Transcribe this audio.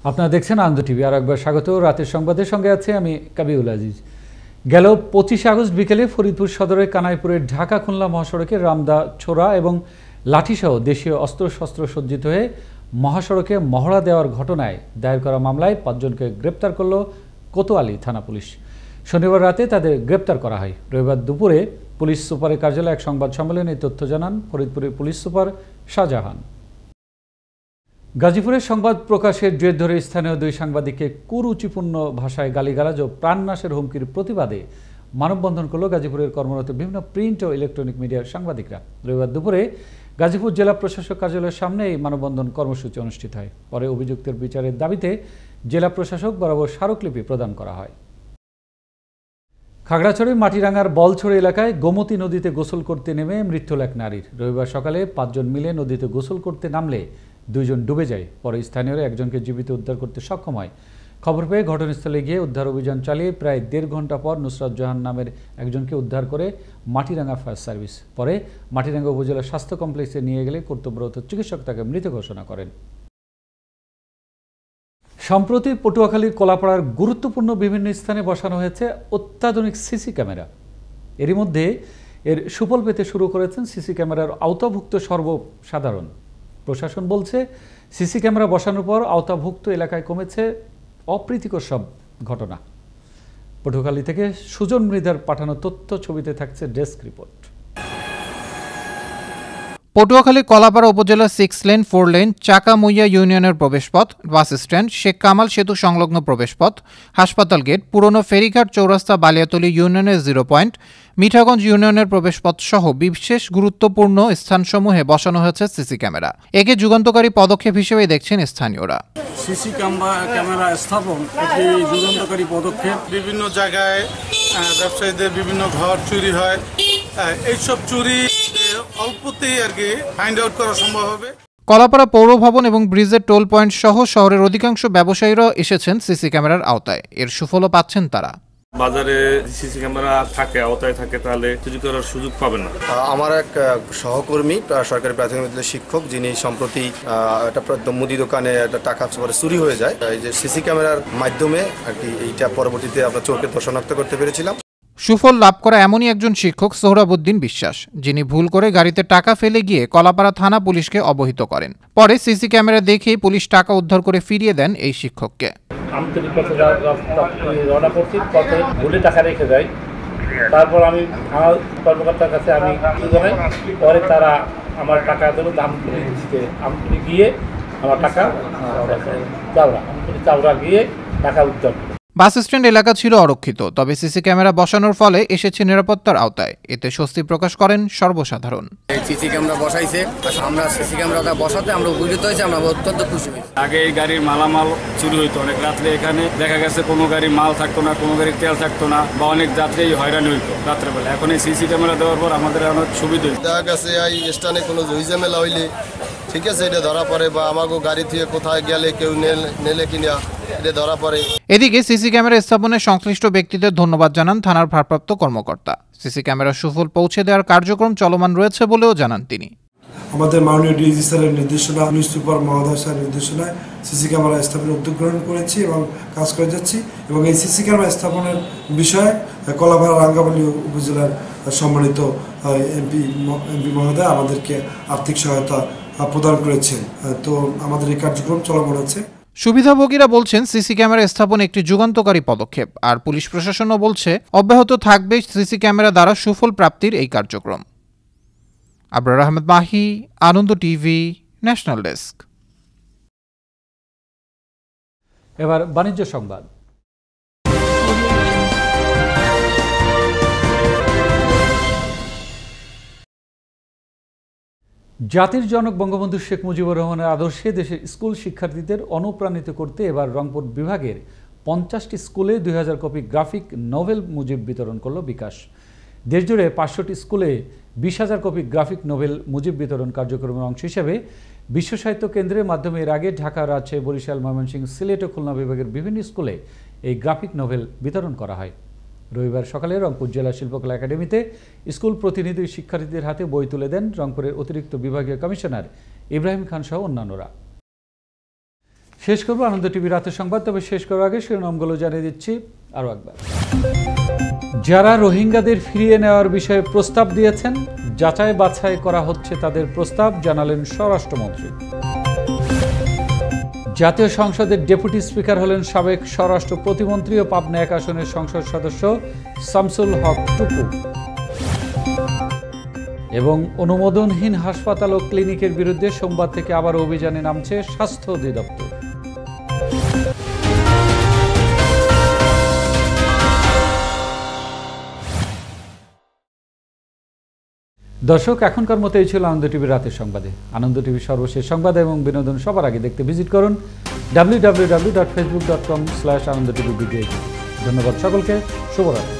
আপনারা দেখছেন আনন্দ টিভি। আর একবার স্বাগত। রাতের সংবাদের সঙ্গে আছে আমি কাবিউল আজিজ। গেল 25 আগস্ট বিকেলে ফরিদপুর সদরের কানাইপুরের ঢাকা খুলনা মহাসড়কে রামদা ছোড়া এবং লাঠিসহ দেশীয় অস্ত্রশস্ত্র সজ্জিত হয়ে মহাসড়কে মহড়া দেওয়ার ঘটনায় দায়ের করা মামলায় 5 জনকে গ্রেপ্তার করল কোতোয়ালি থানা পুলিশ। শনিবার রাতে তাদের গ্রেপ্তার করা হয়। রবিবার দুপুরে পুলিশ সুপারের কার্যালয়ে এক সংবাদ সম্মেলনে এই তথ্য জানান ফরিদপুরের পুলিশ সুপার শাহজাহান। গাজীপুরের সংবাদ প্রকাশের জের ধরে স্থানীয় 2 সাংবাদিককে কুরুচিপূর্ণ ভাষায় গালিগালাজ ও প্রাণনাশের হুমকির প্রতিবাদে মানববন্ধন করল গাজীপুরের কর্মরত বিভিন্ন প্রিন্ট ও ইলেকট্রনিক মিডিয়ার সাংবাদিকরা। রবিবার দুপুরে গাজীপুর জেলা প্রশাসক কার্যালয়ের সামনে এই মানববন্ধন কর্মসূচি অনুষ্ঠিত হয়। পরে অভিযুক্তের বিচারের দাবিতে জেলা প্রশাসক বরাবর স্মারকলিপি প্রদান করা হয়। খাগড়াছড়ির মাটিরাঙ্গার বলছড়ি এলাকায় গোমতী নদীতে গোসল করতে নেমে মৃত্যু হল এক নারীর। রবিবার সকালে 5 জন মিলে নদীতে গোসল করতে নামলে 2 জন ডুবে যায়। পরে স্থানীয়রা একজনকে জীবিত উদ্ধার করতে সক্ষম হয়। খবর পেয়ে ঘটনাস্থলে গিয়ে উদ্ধার অভিযান চালিয়ে প্রায় 1.5 ঘন্টা পর নুসরাত জাহান নামের একজনকে উদ্ধার করে মাটিরাঙ্গা ফায়ার সার্ভিস। পরে মাটিরাঙ্গা উপজেলা স্বাস্থ্য কমপ্লেক্সে নিয়ে গেলে কর্তব্যরত চিকিৎসক তাকে মৃত ঘোষণা করেন। সম্প্রতি পটুয়াখালীর কলাপাড়ার গুরুত্বপূর্ণ বিভিন্ন স্থানে বসানো হয়েছে অত্যাধুনিক সিসি ক্যামেরা। এরই মধ্যে এর সুফল পেতে শুরু করেছেন সিসি ক্যামেরার আওতাভুক্ত সর্বসাধারণ। প্রশাসন বলছে, সিসি ক্যামেরা বসানোর পর আওতাভুক্ত এলাকায় কমেছে অপ্রীতিকর সব ঘটনা। পটুয়াখালী থেকে সুজন মৃধার পাঠানো তথ্য, ছবিতে থাকছে ডেস্ক রিপোর্ট। পটুয়াখালী কলাপাড়া উপজেলার 6 লেন 4 লেন চাকামুইয়া ইউনিয়নের প্রবেশপথ, বাস স্ট্যান্ড, শেখ কামাল সেতু সংলগ্ন প্রবেশপথ, হাসপাতাল গেট, পুরনো ফেরিঘাট চৌরাস্তা, বালিয়াতলী ইউনিয়নের 0 পয়েন্ট, মিঠাগঞ্জ ইউনিয়নের প্রবেশপথ সহ বিশেষ গুরুত্বপূর্ণ স্থানসমূহে বসানো হয়েছে সিসি ক্যামেরা। একে যুগান্তকারী পদক্ষেপ হিসেবে দেখছেন স্থানীয়রা। সিসি ক্যামেরা স্থাপন একটি যুগান্তকারী পদক্ষেপ। বিভিন্ন জায়গায় ব্যবসায়ীদের বিভিন্ন ঘর চুরি হয়, এইসব চুরি অল্পতেই আর কি ফাইন্ড আউট করা সম্ভব হবে। কলাপাড়া পৌর ভবন এবং ব্রিজের টোল পয়েন্ট সহ শহরের অধিকাংশ ব্যবসায়ীরা এসেছেন সিসি ক্যামেরার আওতায়। এর সুফলও পাচ্ছেন তারা। বাজারে সিসি ক্যামেরা থাকে, আওতায় থাকে, তাহলে চুরি করার সুযোগ পাবেন না। আমার এক সহকর্মী সরকারি প্রাথমিক বিদ্যালয়ের শিক্ষক, যিনি সম্প্রতি একটা মুদি দোকানে একটা টাকা চুরি হয়ে যায়। এই যে সিসি ক্যামেরার মাধ্যমে আর কি এইটা পরবর্তীতে আপনার চোখে শনাক্ত করতে পেরেছিলাম। সুফল লাভ করা এমনই একজন শিক্ষক সোহরাবুদ্দিন বিশ্বাস, যিনি ভুল করে গাড়িতে টাকা ফেলে গিয়ে কলাপাড়া থানা পুলিশকে অবহিত করেন। পরে সিসি ক্যামেরা দেখেই পুলিশ টাকা উদ্ধার করে ফিরিয়ে দেন এই শিক্ষককে। ভুলে টাকা রেখে যাই, তারপর আমি থানা কর্মকর্তার কাছে আমি জানাই। পরে তারা আমার টাকা দাম দিচ্ছে, আমি গিয়ে আমার টাকা চাওড়া গিয়ে টাকা উদ্ধার। বাস স্ট্যান্ড এলাকা ছিল অরক্ষিত, তবে সিসি ক্যামেরা বসানোর ফলে এসেছে নিরাপত্তার আওতায়। এতে স্বস্তি প্রকাশ করেন সর্বসাধারণ। সিসি ক্যামেরা বসাইছে, আমরা সিসি ক্যামেরাটা বসাতে আমরা উপকৃত হয়েছি, আমরা অত্যন্ত খুশি হয়েছি। আগে এই গাড়ির মালামাল চুরি হইতো, অনেক রাত্রে এখানে দেখা গেছে কোনো গাড়ির মাল থাকতো না, কোনো গাড়ির তেল থাকতো না, বা অনেক যাত্রী হয়রানি হইতো রাত্রেবেলা। এখন এই সিসি ক্যামেরা দেওয়ার পর আমাদের অনেক সুবিধা হইতো। দেখা গেছে এই স্থানে কোনো ঝামেলা হইলে ঠিক আছে এটা ধরা পড়ে, বা আমাকে গাড়ি থেকে কোথায় গেলে কেউ নেলে কিনা এটা ধরা পড়ে। এদিকে সিসি ক্যামেরা স্থাপনে সংশ্লিষ্ট ব্যক্তিদের ধন্যবাদ জানান থানার ভারপ্রাপ্ত কর্মকর্তা। সিসি ক্যামেরার সুফল পৌঁছে দেওয়ার কার্যক্রম চলমান রয়েছে বলেও জানান তিনি। আমাদের মাননীয় ডিজি স্যারের নির্দেশনা, পুলিশ সুপার মহোদয় স্যারের নির্দেশনায় সিসি ক্যামেরা স্থাপনের উদ্যোগ গ্রহণ করেছি এবং কাজ করে যাচ্ছি। এবং এই সিসি ক্যামেরা স্থাপনের বিষয়ে কলাপাড়া রাঙ্গামালী উপজেলার সম্মানিত এমপি মহোদয় আমাদেরকে আর্থিক সহায়তা প্রদান করেছেন। তো আমাদের এই কার্যক্রম চলমান আছে। সুবিধাভোগীরা বলছেন, সিসি ক্যামেরা স্থাপন একটি যুগান্তকারী পদক্ষেপ। আর পুলিশ প্রশাসনও বলছে, অব্যাহত থাকবে সিসি ক্যামেরা দ্বারা সুফল প্রাপ্তির এই কার্যক্রম। আবরার আহমেদ মাহি, আনন্দ টিভি, ন্যাশনাল ডেস্ক। এবার বাণিজ্য সংবাদ। জাতির জনক বঙ্গবন্ধু শেখ মুজিবুর রহমানের আদর্শে দেশের স্কুল শিক্ষার্থীদের অনুপ্রাণিত করতে এবার রংপুর বিভাগের 50টি স্কুলে 2000 কপি গ্রাফিক নোভেল মুজিব বিতরণ করল বিকাশ। দেশজুড়ে 500টি স্কুলে 20,000 কপি গ্রাফিক নোভেল মুজিব বিতরণ কার্যক্রমের অংশ হিসেবে বিশ্ব সাহিত্য কেন্দ্রের মাধ্যমে এর আগে ঢাকা, রাজশাহী, বরিশাল, ময়মনসিংহ, সিলেট ও খুলনা বিভাগের বিভিন্ন স্কুলে এই গ্রাফিক নোভেল বিতরণ করা হয়। রবিবার সকালে রংপুর জেলা শিল্পকলা একাডেমিতে স্কুল প্রতিনিধি শিক্ষার্থীদের হাতে বই তুলে দেন রংপুরের অতিরিক্ত বিভাগীয় কমিশনার ইব্রাহিম খান সহ অন্যান্যরা। শেষ করবো আনন্দ টিভি রাতের সংবাদ, তবে শেষ করার আগে শিরোনামগুলো জানিয়ে দিচ্ছি আরও একবার। যারা রোহিঙ্গাদের ফিরিয়ে নেওয়ার বিষয়ে প্রস্তাব দিয়েছেন, যাচাই বাছাই করা হচ্ছে তাদের প্রস্তাব, জানালেন স্বরাষ্ট্রমন্ত্রী। জাতীয় সংসদের ডেপুটি স্পিকার হলেন সাবেক স্বরাষ্ট্র প্রতিমন্ত্রী ও পাবনা 1 আসনের সংসদ সদস্য শামসুল হক টুকু। এবং অনুমোদনহীন হাসপাতাল ও ক্লিনিকের বিরুদ্ধে সোমবার থেকে আবার অভিযানে নামছে স্বাস্থ্য অধিদপ্তর। দর্শক, এখনকার মতো এই ছিল আনন্দ টিভির রাতের সংবাদে। আনন্দ টিভির সর্বশেষ সংবাদ এবং বিনোদন সবার আগে দেখতে ভিজিট করুন www.facebook.com/anandotv। ধন্যবাদ সকলকে, শুভরাত্রি।